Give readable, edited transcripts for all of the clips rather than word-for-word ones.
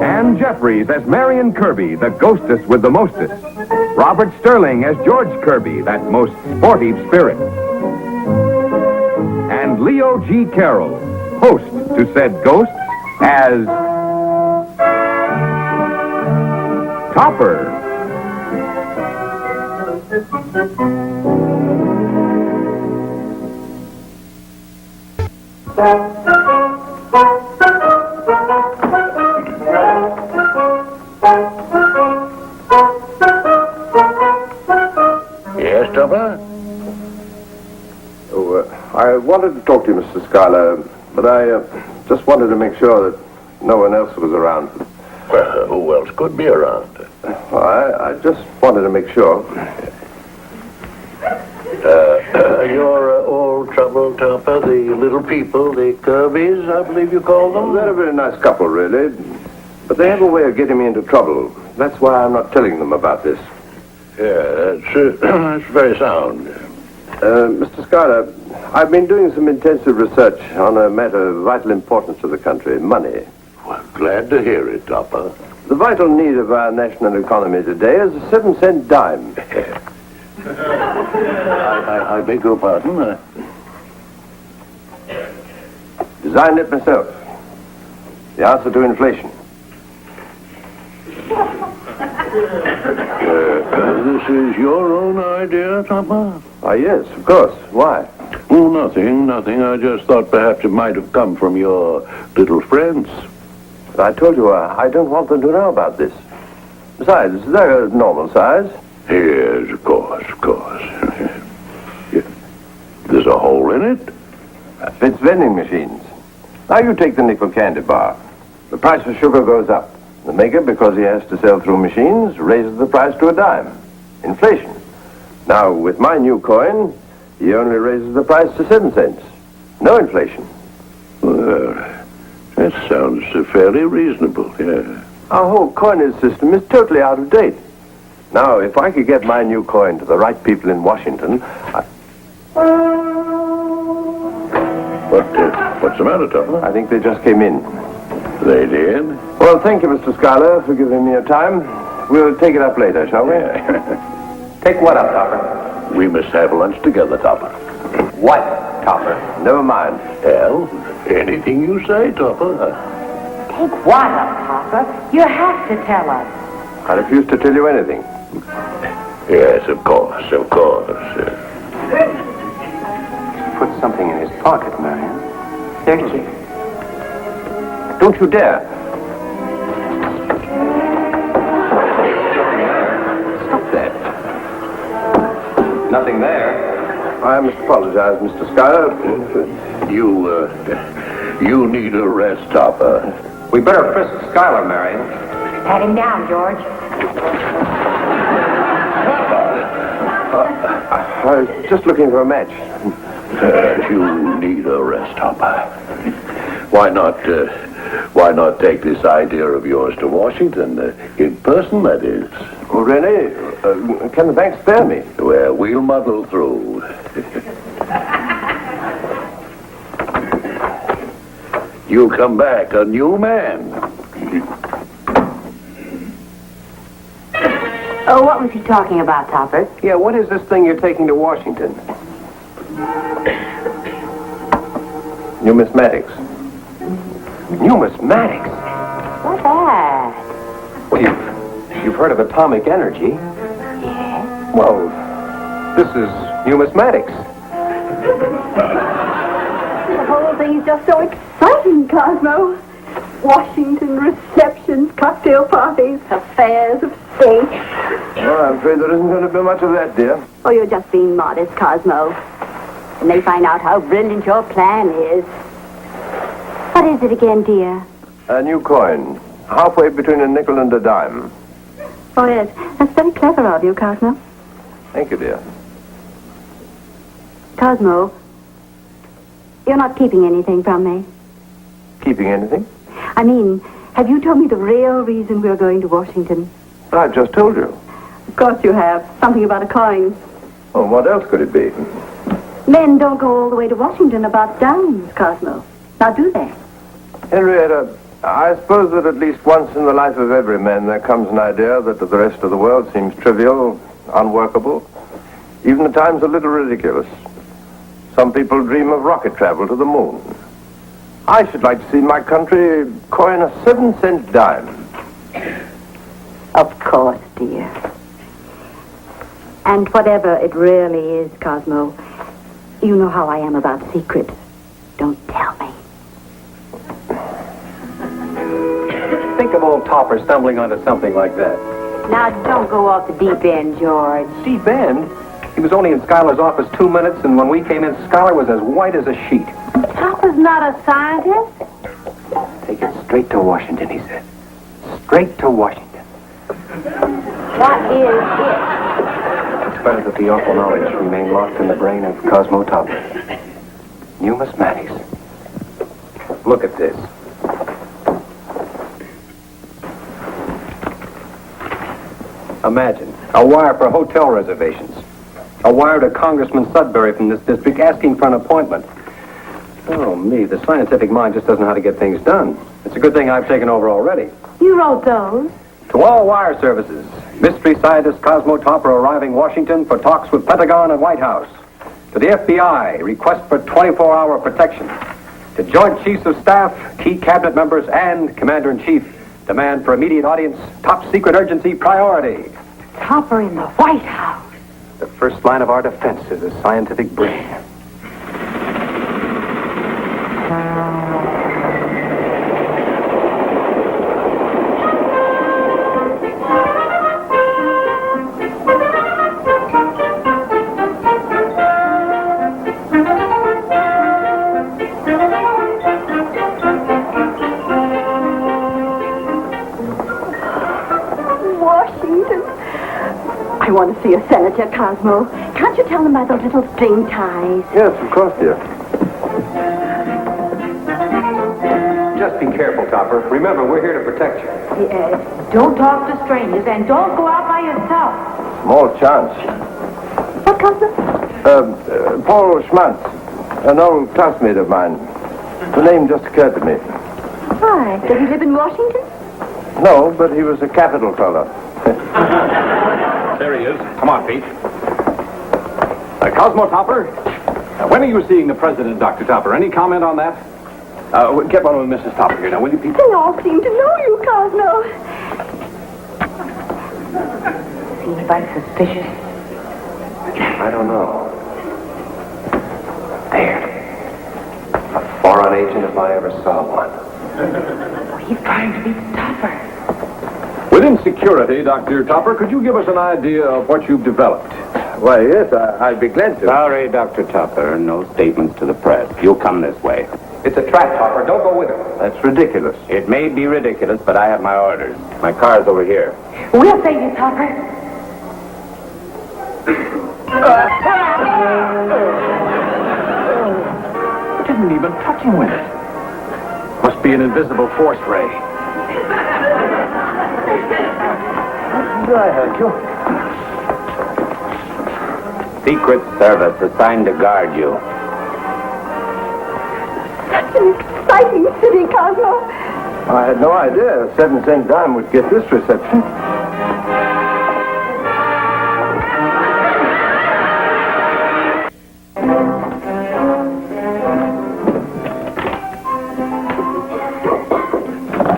Ann Jeffries as Marion Kirby, the ghostess with the mostest. Robert Sterling as George Kirby, that most sportive spirit. And Leo G. Carroll, host to said ghosts, as Topper. Yes, Topper? I wanted to talk to you, Mr. Schuyler, but I just wanted to make sure that no one else was around. Well, who else could be around? I just wanted to make sure. You're all trouble, Topper, the little people, the Kirbys, I believe you call them? They're a very nice couple, really. But they have a way of getting me into trouble. That's why I'm not telling them about this. Yeah, that's very sound. Mr. Schuyler, I've been doing some intensive research on a matter of vital importance to the country, money. Well, glad to hear it, Topper. The vital need of our national economy today is a 7-cent dime. I beg your pardon? Designed it myself. The answer to inflation. This is your own idea, Topper? Yes, of course. Why? Oh, nothing. I just thought perhaps it might have come from your little friends. But I told you I don't want them to know about this. Besides, they're normal size. Yes, of course. Yeah. There's a hole in it? Fits vending machines. Now you take the nickel candy bar. The price of sugar goes up. The maker, because he has to sell through machines, raises the price to a dime. Inflation. Now, with my new coin, he only raises the price to 7 cents. No inflation. Well, that sounds fairly reasonable, yeah. Our whole coinage system is totally out of date. Now, if I could get my new coin to the right people in Washington, What's the matter, Topper? I think they just came in. They did? Well, thank you, Mr. Schuyler, for giving me your time. We'll take it up later, shall we? Take what up, Topper? We must have lunch together, Topper. What, Topper? Never mind. Well, anything you say, Topper. Take what up, Topper? You have to tell us. I refuse to tell you anything. Yes, of course. Put something in his pocket, Marion. Search it. Don't you dare. Stop that. Nothing there. I must apologize, Mr. Schuyler. You need a rest, Topper. We better frisk Schuyler, Marion. Pat him down, George. I was just looking for a match. You need a rest, Topper. Why not take this idea of yours to Washington, in person, that is? Oh, really? Can the bank spare me? Well, we'll muddle through. You'll come back a new man. Oh, what was he talking about, Topper? Yeah, what is this thing you're taking to Washington? Numismatics. Numismatics? What's that? Well, you've heard of atomic energy. Yes. Well, this is numismatics. The whole thing is just so exciting, Cosmo. Washington receptions, cocktail parties, affairs of state. Well, I'm afraid there isn't going to be much of that, dear. Oh, you're just being modest, Cosmo. And they find out how brilliant your plan is. What is it again, dear? A new coin. Halfway between a nickel and a dime. Oh, yes. That's very clever of you, Cosmo. Thank you, dear. Cosmo, you're not keeping anything from me. Keeping anything? I mean, have you told me the real reason we're going to Washington? But I've just told you. Of course you have. Something about a coin. Oh, what else could it be? Men don't go all the way to Washington about dimes, Cosmo. Now, do they? Henrietta, I suppose that at least once in the life of every man there comes an idea that to the rest of the world seems trivial, unworkable, even at times a little ridiculous. Some people dream of rocket travel to the moon. I should like to see my country coin a 7-cent dime. Of course, dear. And whatever it really is, Cosmo, you know how I am about secrets. Don't tell me. Think of old Topper stumbling onto something like that. Now, don't go off the deep end, George. Deep end? He was only in Schuyler's office 2 minutes, and when we came in, Schuyler was as white as a sheet. Topper's not a scientist. Take it straight to Washington, he said. Straight to Washington. What is it? It's better that the awful knowledge remain locked in the brain of Cosmo Topper. Numismatics. Look at this. Imagine, a wire for hotel reservations. A wire to Congressman Sudbury from this district asking for an appointment. Oh, me, the scientific mind just doesn't know how to get things done. It's a good thing I've taken over already. You wrote those. To all wire services, mystery scientist Cosmo Topper arriving Washington for talks with Pentagon and White House. To the FBI, request for 24-hour protection. To Joint Chiefs of Staff, key cabinet members, and Commander-in-Chief, demand for immediate audience, top secret urgency priority. Topper in the White House. The first line of our defense is a scientific brain. Washington. I want to see a senator, Cosmo. Can't you tell them by those little string ties? Yes, of course, dear. Just be careful, Topper. Remember, we're here to protect you. Don't talk to strangers and don't go out by yourself. Small chance. What, Cosmo? Paul Schmantz, an old classmate of mine. The name just occurred to me. Why? Does he live in Washington? No, but he was a capital fellow. There he is. Come on, Pete. Cosmo Topper, when are you seeing the president, Dr. Topper? Any comment on that? Get one with Mrs. Topper here now, will you, Pete? They all seem to know you, Cosmo. Seems like suspicious. I don't know. There. A foreign agent if I ever saw one. He's trying to beat Topper. Within security, Dr. Topper, could you give us an idea of what you've developed? Why, yes, I'd be glad to. Sorry, Dr. Topper. No statements to the press. You'll come this way. It's a trap, Topper. Don't go with him. That's ridiculous. It may be ridiculous, but I have my orders. My car's over here. We'll save you, Topper. Didn't even touch him with it. Must be an invisible force ray. I thank you. Secret Service assigned to guard you. Such an exciting city, Cosmo. I had no idea a 7-cent dime would get this reception.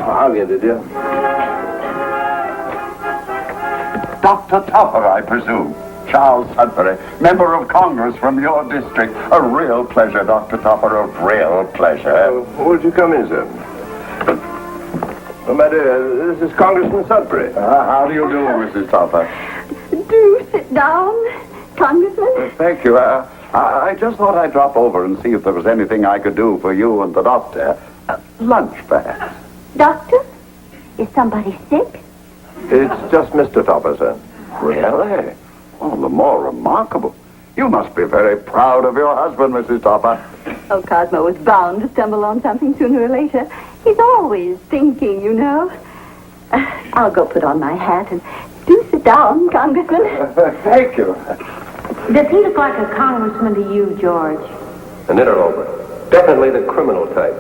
I'll get it, dear. Dr. Topper, I presume. Charles Sudbury, member of Congress from your district. A real pleasure, Dr. Topper, a real pleasure. Won't you come in, sir? Oh, my dear, this is Congressman Sudbury. How do you do, Mrs. Topper? Do sit down, Congressman. Thank you. I just thought I'd drop over and see if there was anything I could do for you and the doctor. Lunch, perhaps. Doctor, is somebody sick? It's just Mr. Topper, sir. Really? Oh, the more remarkable. You must be very proud of your husband, Mrs. Topper. Oh, Cosmo was bound to stumble on something sooner or later. He's always thinking, you know. I'll go put on my hat and do sit down, Congressman. Thank you. Does he look like a congressman to you, George? An interloper. Definitely the criminal type.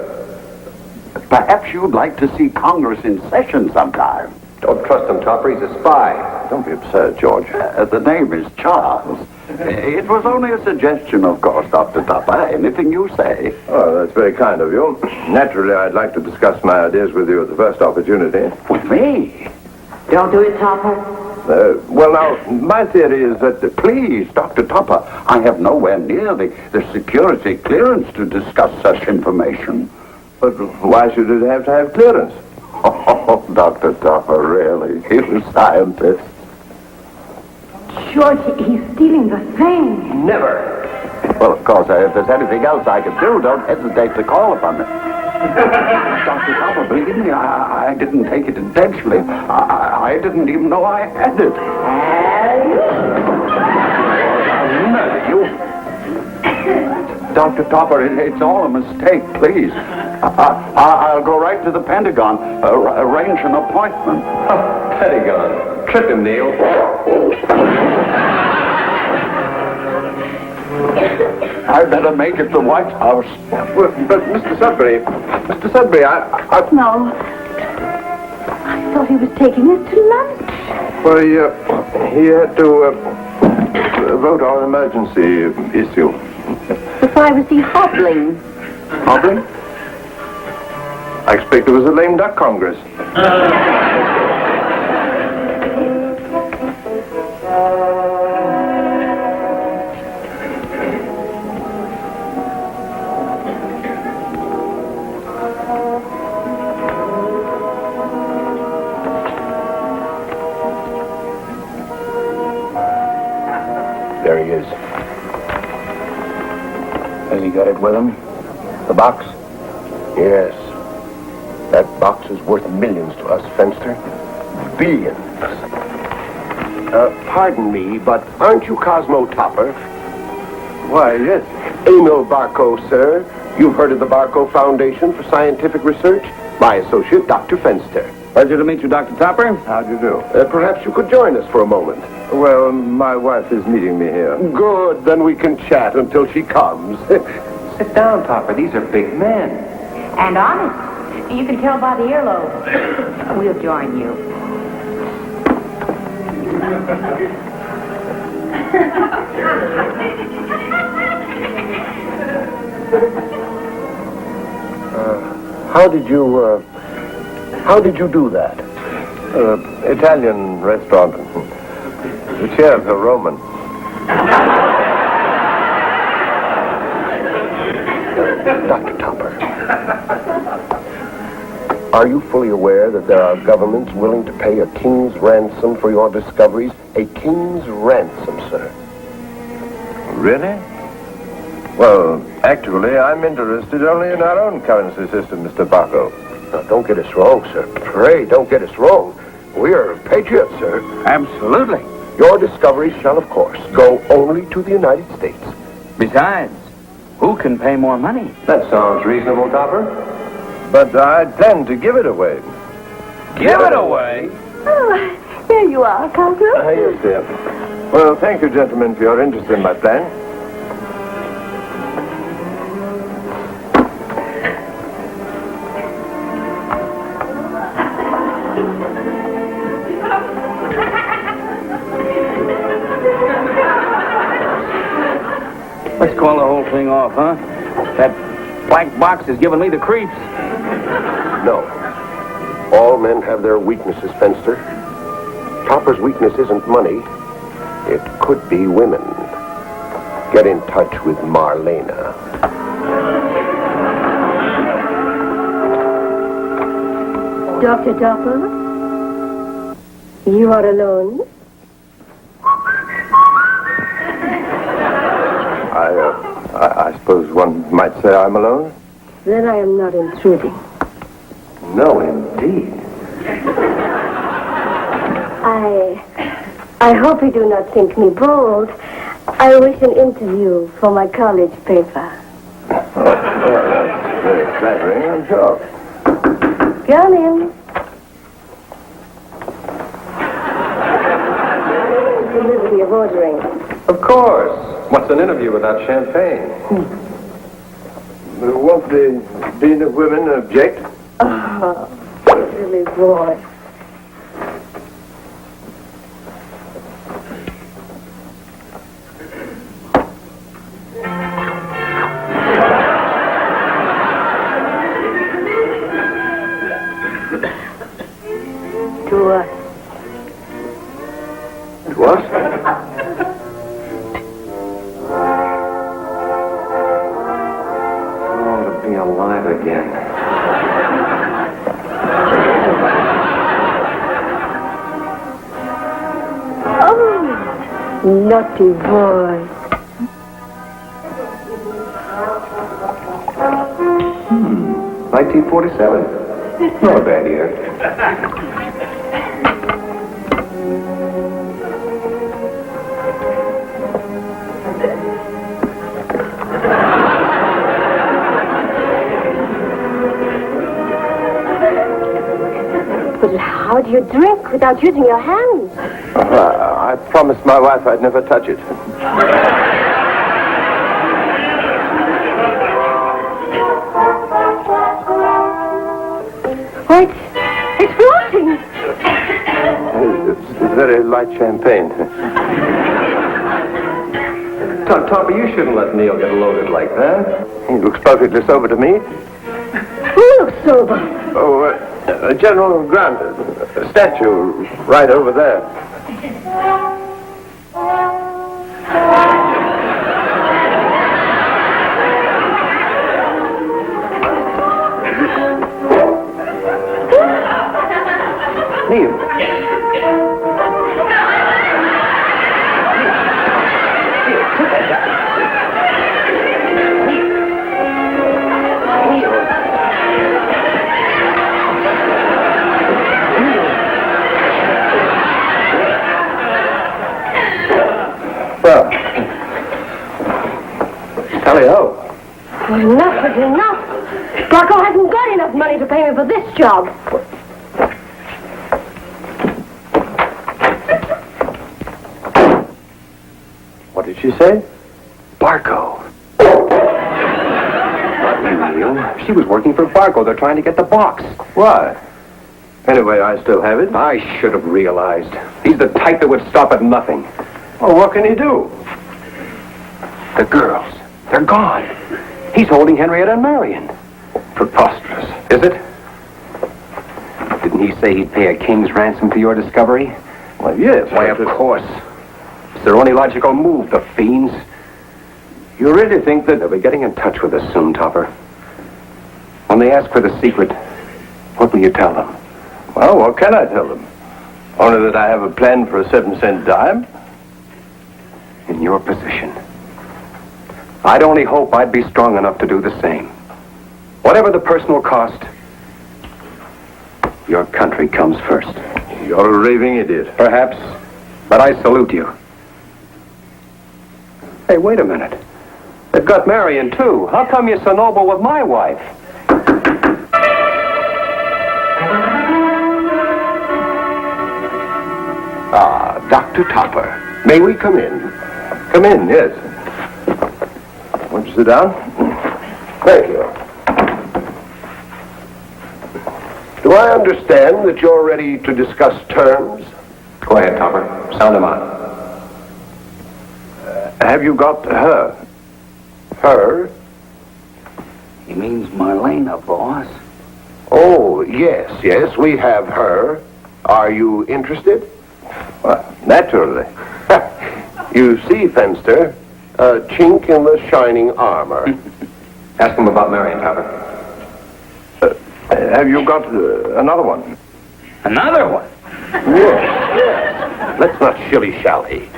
Perhaps you'd like to see Congress in session sometime. Don't trust him, Topper. He's a spy. Don't be absurd, George. The name is Charles. It was only a suggestion, of course, Dr. Topper. Anything you say. Oh, that's very kind of you. Naturally, I'd like to discuss my ideas with you at the first opportunity. With me? Don't do it, Topper. Well, now, my theory is that... Please, Dr. Topper, I have nowhere near the security clearance to discuss such information. But why should it have to have clearance? Oh, Dr. Topper, really? You scientist. George, he's stealing the thing. Never. Well, of course, if there's anything else I can do, don't hesitate to call upon me. Dr. Topper, believe me, I didn't take it intentionally. I didn't even know I had it. You. Dr. Topper, it's all a mistake, please. I'll go right to the Pentagon, arrange an appointment. Pentagon. Trip him, Neil. I better make it to the White House. Well, but Mr. Sudbury, No. I thought he was taking us to lunch. Well, he had to vote on an emergency issue. But why was he hobbling? Hobbling? I expect it was a lame duck Congress. There he is. Has he got it with him? The box? Yes. That box is worth millions to us, Fenster. Billions. Pardon me, but aren't you Cosmo Topper? Why, yes. Emil Barco, sir. You've heard of the Barco Foundation for Scientific Research? My associate, Dr. Fenster. Pleasure to meet you, Dr. Topper. How do you do? Perhaps you could join us for a moment. Well, my wife is meeting me here. Good, then we can chat until she comes. Sit down, Topper. These are big men. And honest. You can tell by the earlobe. We'll join you. How did you do that? Italian restaurant. The chefs are Roman. Dr. Topper, are you fully aware that there are governments willing to pay a king's ransom for your discoveries? A king's ransom, sir. Really? Well, actually, I'm interested only in our own currency system, Mr. Barco. Now, don't get us wrong, sir. Pray, don't get us wrong. We are patriots, sir. Absolutely. Your discoveries shall, of course, go only to the United States. Besides, who can pay more money? That sounds reasonable, Topper. But I plan to give it away. Give it away? Oh, there you are, Cosmo. Yes, dear. Well, thank you, gentlemen, for your interest in my plan. Let's call the whole thing off, huh? That black box is giving me the creeps. No. All men have their weaknesses, Fenster. Topper's weakness isn't money. It could be women. Get in touch with Marlena. Dr. Topper, you are alone? I suppose one might say I'm alone? Then I am not intruding. No, indeed. I hope you do not think me bold. I wish an interview for my college paper. Well, that's very flattering, I'm sure. Come in. The liberty of ordering. Of course. What's an interview without champagne? Won't the Dean of Women object? Oh, silly boy. To us. To us? Oh, to be alive again. Oh, naughty boy. Hmm. 1947. Not a bad year. But how do you drink without using your hands? I promised my wife I'd never touch it. Wait, it's floating. It's very light champagne. Topper, you shouldn't let Neil get loaded like that. He looks perfectly sober to me. Who looks sober? Oh, General Grant, a statue right over there. Neil. Well, tally-ho. Enough is enough. Rocco hasn't got enough money to pay me for this job. What did she say? Barco. Not you, Neil. She was working for Barco. They're trying to get the box. Why? Anyway, I still have it. I should have realized. He's the type that would stop at nothing. Well, what can he do? The girls, they're gone. He's holding Henrietta and Marion. Preposterous. Is it? Didn't he say he'd pay a king's ransom for your discovery? Well, yes. Why, of course. It's their only logical move, the fiends. You really think that they'll be getting in touch with us soon, Topper? When they ask for the secret, what will you tell them? Well, what can I tell them? Only that I have a plan for a 7-cent dime. In your position, I'd only hope I'd be strong enough to do the same. Whatever the personal cost, your country comes first. You're a raving idiot. Perhaps, but I salute you. Hey, wait a minute. They've got Marion, too. How come you're so noble with my wife? Ah, Dr. Topper. May we come in? Come in, yes. Won't you sit down? Thank you. Do I understand that you're ready to discuss terms? Go ahead, Topper. Sound them out. Have you got her? Her? He means Marlena, boss. Oh, yes, we have her. Are you interested? Well, naturally. You see, Fenster, a chink in the shining armor. Ask them about Marion, Topper. Have you got another one? Another one? Yes. Let's not shilly-shally.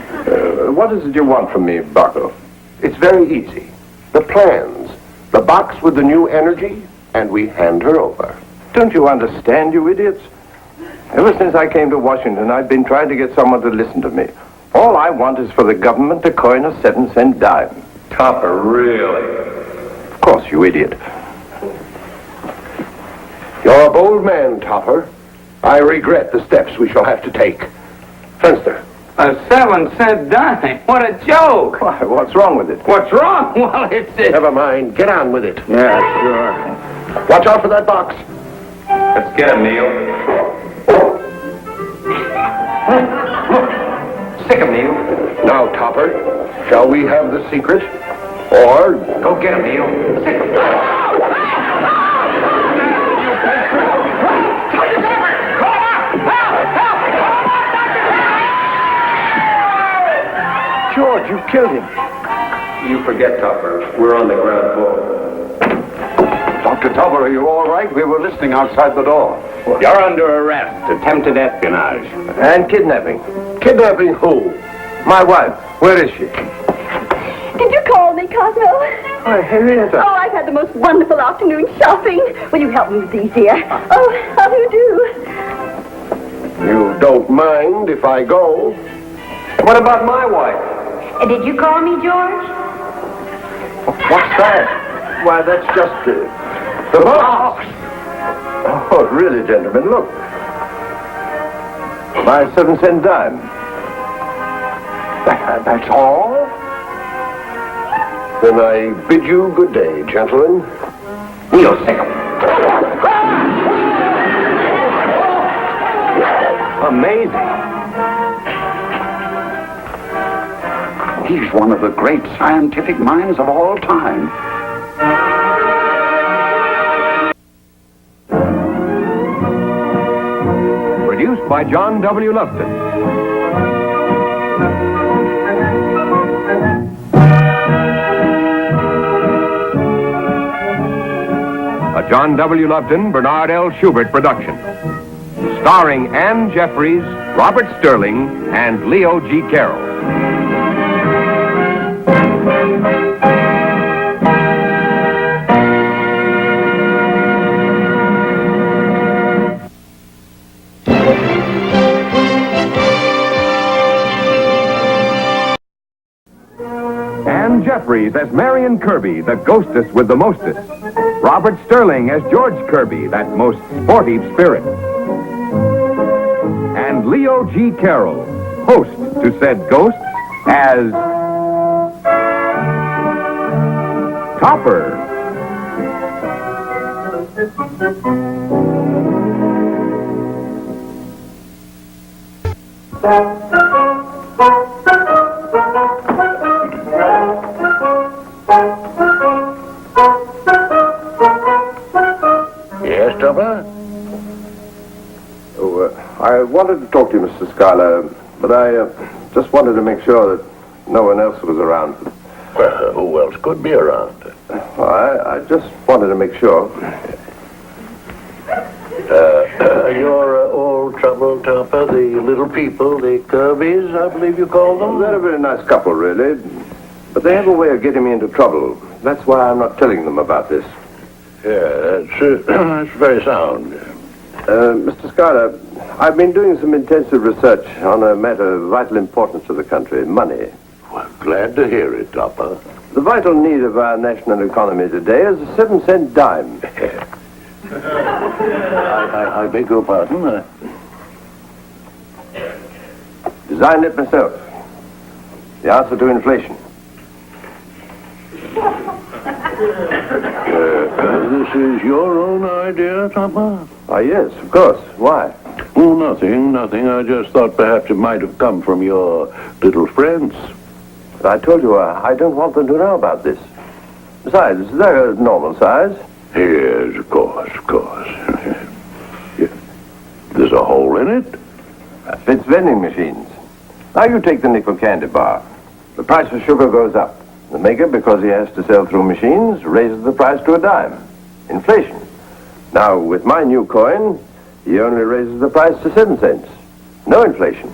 What is it you want from me, Barco? It's very easy. The plans, the box with the new energy, and we hand her over. Don't you understand, you idiots? Ever since I came to Washington, I've been trying to get someone to listen to me. All I want is for the government to coin a 7-cent dime. Topper, really? Of course, you idiot. You're a bold man, Topper. I regret the steps we shall have to take. Fenster. A 7-cent dime? What a joke! Why, what's wrong with it? What's wrong? Well, it's... Never mind. Get on with it. Yeah, sure. Watch out for that box. Let's get him, Neil. Stick him, Neil. Now, Topper, shall we have the secret? Or... Go get him, Neil. Stick him. George, you killed him. You forget, Topper. We're on the ground floor. Dr. Topper, are you all right? We were listening outside the door. You're under arrest. Attempted espionage. And kidnapping. Kidnapping who? My wife. Where is she? Did you call me, Cosmo? Why, Henrietta. Oh, I've had the most wonderful afternoon shopping. Will you help me with these, dear? Oh, how do you do? You don't mind if I go? What about my wife? Did you call me, George? What's that? Why, that's just the box. Oh, really, gentlemen, look. My 7-cent dime. That's all? Then I bid you good day, gentlemen. Neil, stick him. Amazing. He's one of the great scientific minds of all time. Produced by John W. Lufton. A John W. Lufton, Bernard L. Schubert production. Starring Ann Jeffries, Robert Sterling, and Leo G. Carroll. Ann Jeffries as Marion Kirby, the ghostess with the mostest. Robert Sterling as George Kirby, that most sporty spirit. And Leo G. Carroll, host to said ghosts, as Topper. Yes, Topper? Oh, I wanted to talk to you, Mr. Schuyler, but I just wanted to make sure that no one else was around. Well, who else could be around? I just wanted to make sure. You're all trouble, Topper, the little people, the Kirbys, I believe you call them? They're a very nice couple, really. But they have a way of getting me into trouble. That's why I'm not telling them about this. Yeah, that's very sound. Mr. Schuyler, I've been doing some intensive research on a matter of vital importance to the country, money. Well, glad to hear it, Topper. The vital need of our national economy today is a 7-cent dime. I beg your pardon? Designed it myself. The answer to inflation. This is your own idea, Topper? Ah, yes, of course. Why? Oh, nothing. I just thought perhaps it might have come from your little friends. But I told you I don't want them to know about this. Besides, they're a normal size. Yes, of course. Yeah. There's a hole in it? That fits vending machines. Now you take the nickel candy bar. The price of sugar goes up. The maker, because he has to sell through machines, raises the price to a dime. Inflation. Now, with my new coin, he only raises the price to 7 cents. No inflation.